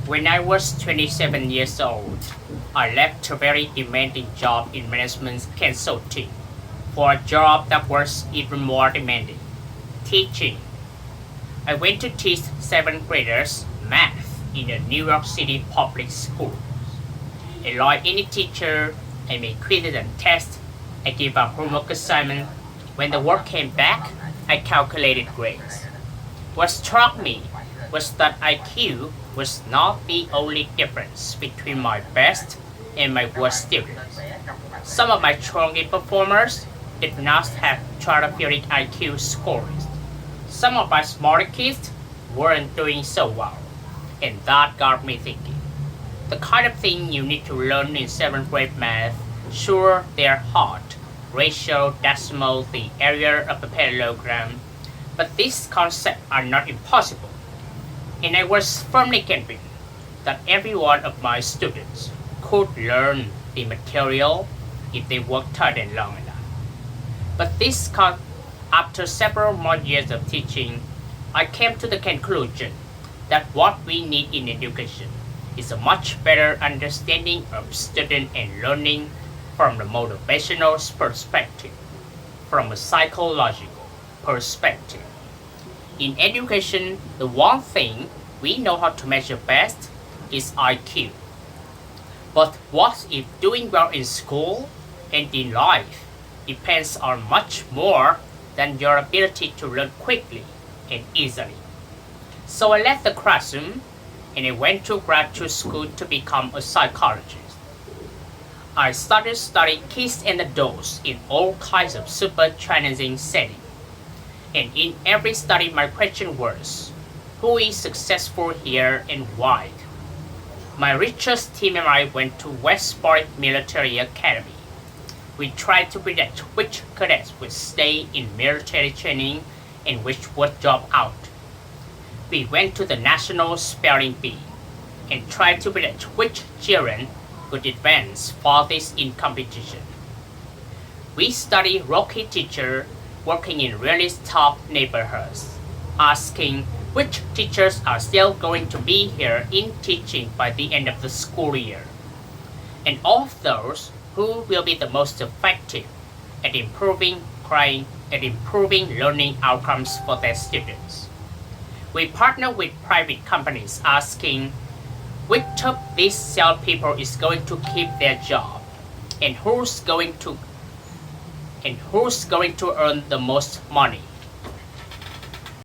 When I was 27 years old, I left a very demanding job in management consulting for a job that was even more demanding, teaching. I went to teach 7th graders math in a New York City public school. And like any teacher, I made quizzes and tests. I gave a homework assignment. When the work came back, I calculated grades. What struck me was that IQ was not the only difference between my best and my worst students. Some of my strongest performers did not have stratospheric IQ scores. Some of my smarter kids weren't doing so well, and that got me thinking. The kind of thing you need to learn in 7th grade math, sure, they're hard. Ratio, decimal, the area of a parallelogram, but these concepts are not impossible. And I was firmly convinced that every one of my students could learn the material if they worked hard and long enough. But after several more years of teaching, I came to the conclusion that what we need in education is a much better understanding of student and learning from the motivational perspective, from a psychological perspective. In education, the one thing we know how to measure best is IQ. But what if doing well in school and in life depends on much more than your ability to learn quickly and easily? So I left the classroom and I went to graduate school to become a psychologist. I started studying kids and adults in all kinds of super challenging settings. And in every study my question was, who is successful here and why? My richest team and I went to West Point Military Academy. We tried to predict which cadets would stay in military training and which would drop out. We went to the National Spelling Bee and tried to predict which children could advance farthest in competition. We studied rookie teachers working in really tough neighborhoods, asking which teachers are still going to be here in teaching by the end of the school year, and of those who will be the most effective at improving learning outcomes for their students. We partner with private companies asking which of these salespeople is going to keep their job and who's going to earn the most money.